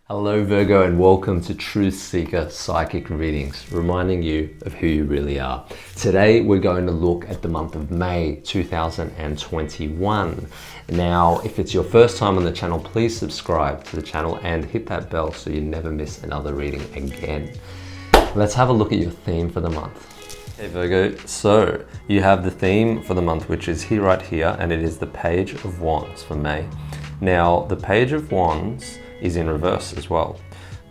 Hello Virgo, and welcome to Truth Seeker Psychic Readings, reminding you of who you really are. Today we're going to look at the month of May 2021. Now, if it's your first time on the channel, please subscribe to the channel and hit that bell so you never miss another reading again. Let's have a look at your theme for the month. Hey Virgo, so you have the theme for the month, which is right here, and it is the Page of Wands for May. Now, the Page of Wands is in reverse as well,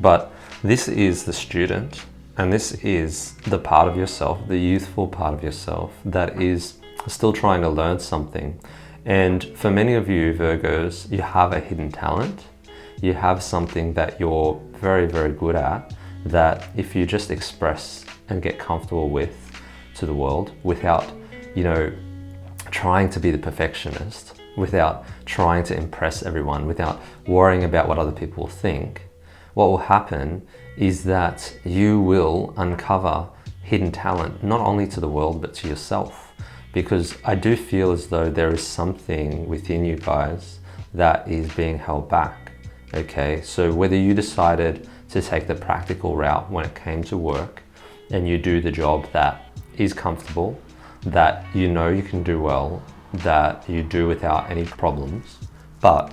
but this is the student, and this is the part of yourself, the youthful part of yourself that is still trying to learn something. And for many of you Virgos, you have a hidden talent. You have something that you're very, very good at, that if you just express and get comfortable with to the world without, trying to be the perfectionist, without trying to impress everyone, without worrying about what other people think, what will happen is that you will uncover hidden talent, not only to the world, but to yourself. Because I do feel as though there is something within you guys that is being held back, okay? So whether you decided to take the practical route when it came to work, and you do the job that is comfortable, that you know you can do well, that you do without any problems, but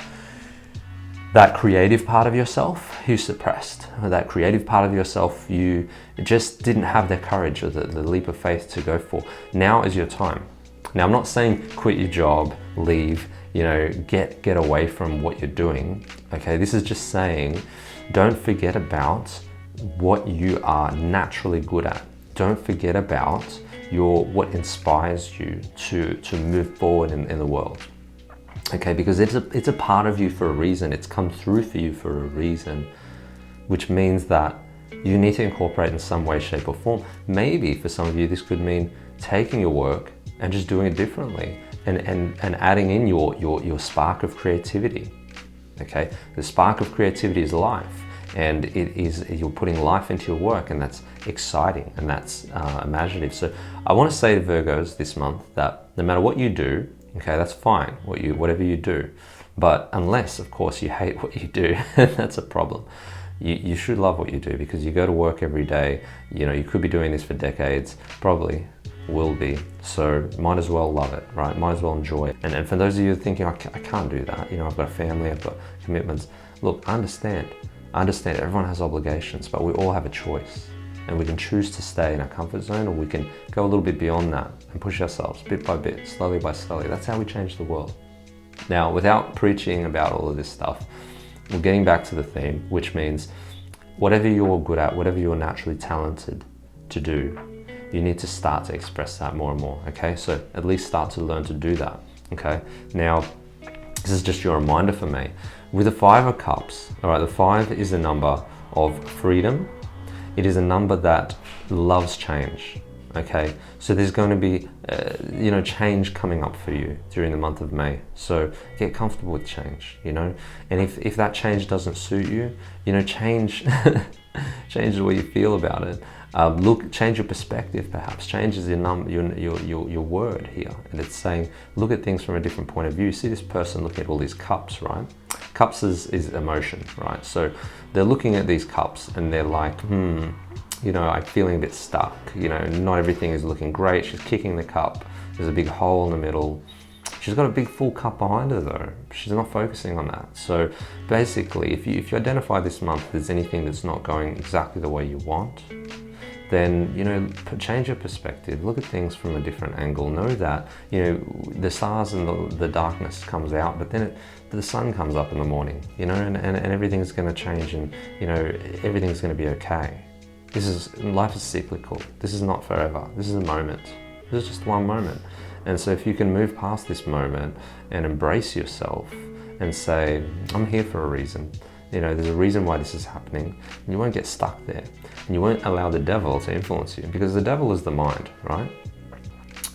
that creative part of yourself you suppressed, that creative part of yourself you just didn't have the courage or the leap of faith to go for. Now is your time. Now, I'm not saying quit your job, leave, get away from what you're doing, okay? This is just saying don't forget about what you are naturally good at. Don't forget about what inspires you to move forward in the world, okay? Because it's a part of you for a reason. It's come through for you for a reason, which means that you need to incorporate in some way, shape or form. Maybe for some of you this could mean taking your work and just doing it differently, and adding in your spark of creativity, okay? The spark of creativity is life, and you're putting life into your work, and that's exciting and that's imaginative. So I want to say to Virgos this month that no matter what you do, okay, that's fine, whatever you do, but unless of course you hate what you do, that's a problem. You should love what you do, because you go to work every day, you could be doing this for decades, probably will be, so might as well love it, right? Might as well enjoy it. And for those of you thinking, I can't do that, I've got a family, I've got commitments. Look, I understand everyone has obligations, but we all have a choice, and we can choose to stay in our comfort zone, or we can go a little bit beyond that and push ourselves bit by bit, slowly by slowly. That's how we change the world. Now, without preaching about all of this stuff, we're getting back to the theme, which means whatever you're good at, whatever you're naturally talented to do, you need to start to express that more and more, okay? So at least start to learn to do that, okay? Now, this is just your reminder for me. With the Five of Cups, all right, the 5 is a number of freedom. It is a number that loves change, okay? So there's going to be, change coming up for you during the month of May. So get comfortable with change, and if that change doesn't suit you, change, change the way you feel about it. Change your perspective, perhaps. Changes your word here, and it's saying look at things from a different point of view. See this person looking at all these cups, right? Cups is emotion, right? So they're looking at these cups and they're like, I'm feeling a bit stuck. Not everything is looking great. She's kicking the cup. There's a big hole in the middle. She's got a big full cup behind her though. She's not focusing on that. So basically, if you identify this month there's anything that's not going exactly the way you want, then change your perspective. Look at things from a different angle. Know that the stars and the darkness comes out, but then the sun comes up in the morning. And everything's going to change, and everything's going to be okay. Life is cyclical. This is not forever. This is a moment. This is just one moment. And so if you can move past this moment and embrace yourself and say, I'm here for a reason. There's a reason why this is happening, and you won't get stuck there, and you won't allow the devil to influence you, because the devil is the mind, right?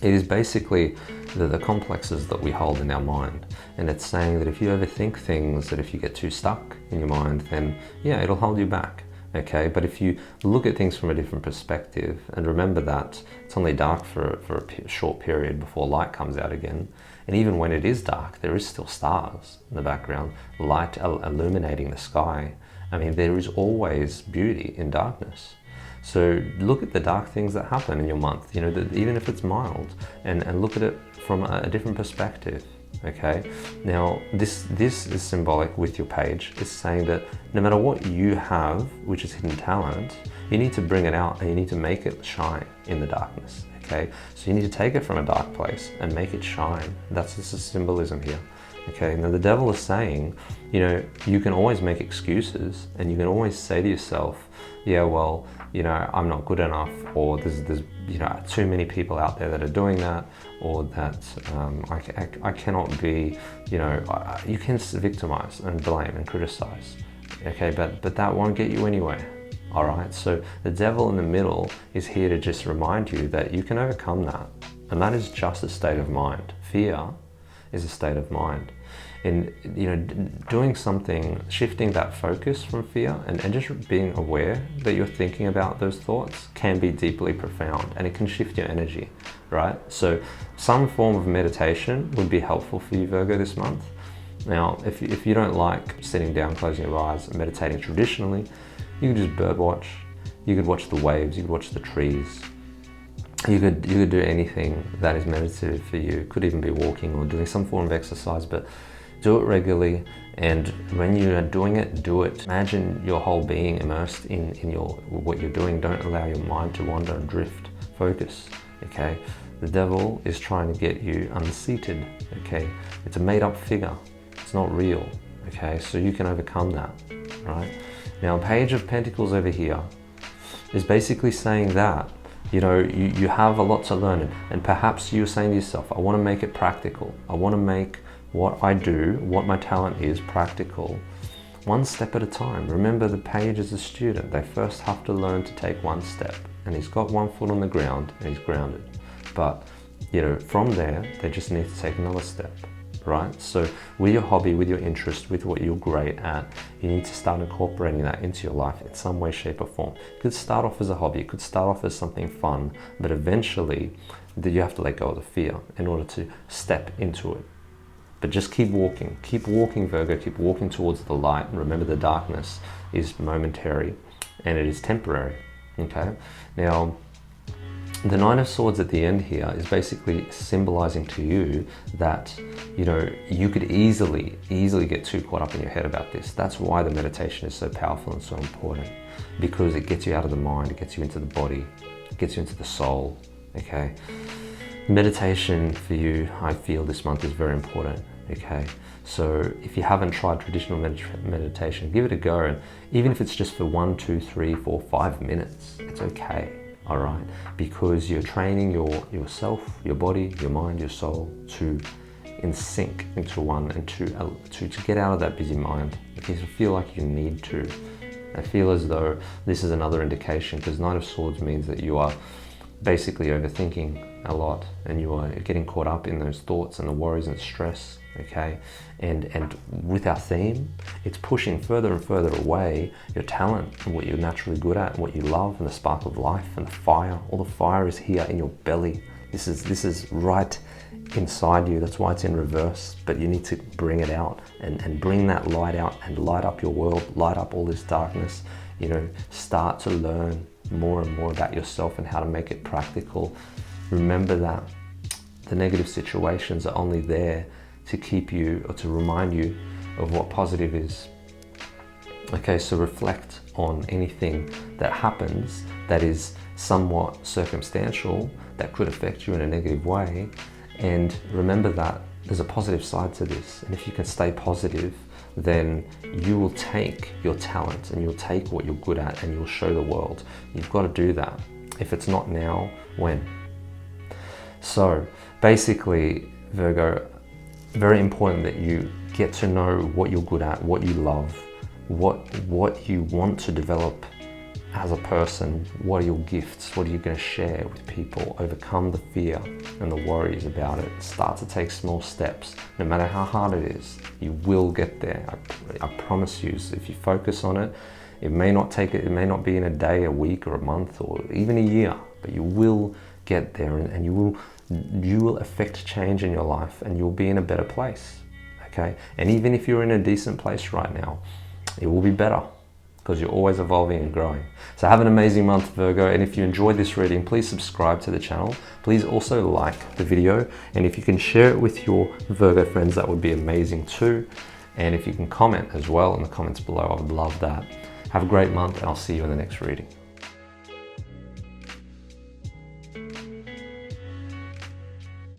It is basically the complexes that we hold in our mind, and it's saying that if you overthink things, that if you get too stuck in your mind, then yeah, it'll hold you back. Okay, but if you look at things from a different perspective and remember that it's only dark for a short period before light comes out again, and even when it is dark, there is still stars in the background, light illuminating the sky, I mean, there is always beauty in darkness. So look at the dark things that happen in your month, you know, even if it's mild, and look at it from a different perspective, okay? Now, this is symbolic with your page. It's saying that no matter what you have, which is hidden talent, you need to bring it out and you need to make it shine in the darkness, okay? So you need to take it from a dark place and make it shine. That's the symbolism here. Okay, now the devil is saying, you know, you can always make excuses and you can always say to yourself, yeah, well, you know, I'm not good enough, or there's you know, too many people out there that are doing that, or that I cannot be, you know, you can victimize and blame and criticize, okay, but that won't get you anywhere. All right, so the devil in the middle is here to just remind you that you can overcome that, and that is just a state of mind. Fear is a state of mind. And, you know, doing something, shifting that focus from fear and just being aware that you're thinking about those thoughts can be deeply profound, and it can shift your energy, right? So some form of meditation would be helpful for you, Virgo, this month. Now, if you don't like sitting down, closing your eyes and meditating traditionally, you could just bird watch, you could watch the waves, you could watch the trees. You could do anything that is meditative for you. It could even be walking or doing some form of exercise, but do it regularly. And when you are doing it, do it. Imagine your whole being immersed in what you're doing. Don't allow your mind to wander and drift. Focus, okay? The devil is trying to get you unseated, okay? It's a made-up figure. It's not real, okay? So you can overcome that, right? Now, Page of Pentacles over here is basically saying that, you know, you have a lot to learn, and perhaps you're saying to yourself, I want to make it practical. I want to make what I do, what my talent is, practical, one step at a time. Remember, the Page is a student. They first have to learn to take one step, and he's got one foot on the ground and he's grounded. But, you know, from there, they just need to take another step, right? So with your hobby, with your interest, with what you're great at, you need to start incorporating that into your life in some way, shape or form. It could start off as a hobby, it could start off as something fun, but eventually you have to let go of the fear in order to step into it. But just keep walking, Virgo, keep walking towards the light. And remember, the darkness is momentary and it is temporary, okay? Now, the Nine of Swords at the end here is basically symbolizing to you that, you know, you could easily get too caught up in your head about this. That's why the meditation is so powerful and so important, because it gets you out of the mind, it gets you into the body, it gets you into the soul, okay? Meditation for you, I feel this month is very important, okay? So if you haven't tried traditional meditation, give it a go. And even if it's just for 1, 2, 3, 4, 5 minutes, it's okay. All right, because you're training yourself, your body, your mind, your soul to in sync into one, and to get out of that busy mind, because you feel like you need to. I feel as though this is another indication, because Knight of Swords means that you are basically overthinking a lot, and you are getting caught up in those thoughts and the worries and stress, okay? And with our theme, it's pushing further and further away your talent and what you're naturally good at and what you love, and the spark of life and the fire. All the fire is here in your belly. This is right inside you. That's why it's in reverse, but you need to bring it out and bring that light out and light up your world, light up all this darkness. You know, start to learn more and more about yourself and how to make it practical. Remember that the negative situations are only there to keep you, or to remind you of what positive is. Okay, so reflect on anything that happens that is somewhat circumstantial, that could affect you in a negative way, and remember that there's a positive side to this. And if you can stay positive, then you will take your talent and you'll take what you're good at and you'll show the world. You've got to do that. If it's not now, when? So basically, Virgo, very important that you get to know what you're good at, what you love, what you want to develop as a person. What are your gifts? What are you going to share with people? Overcome the fear and the worries about it. Start to take small steps. No matter how hard it is, you will get there. I promise you. So if you focus on it, it may not be in a day, a week, or a month, or even a year, but you will get there, and you will affect change in your life, and you'll be in a better place, okay? And even if you're in a decent place right now, it will be better, because you're always evolving and growing. So have an amazing month, Virgo, and if you enjoyed this reading, please subscribe to the channel. Please also like the video, and if you can share it with your Virgo friends, that would be amazing too. And if you can comment as well in the comments below, I would love that. Have a great month, and I'll see you in the next reading.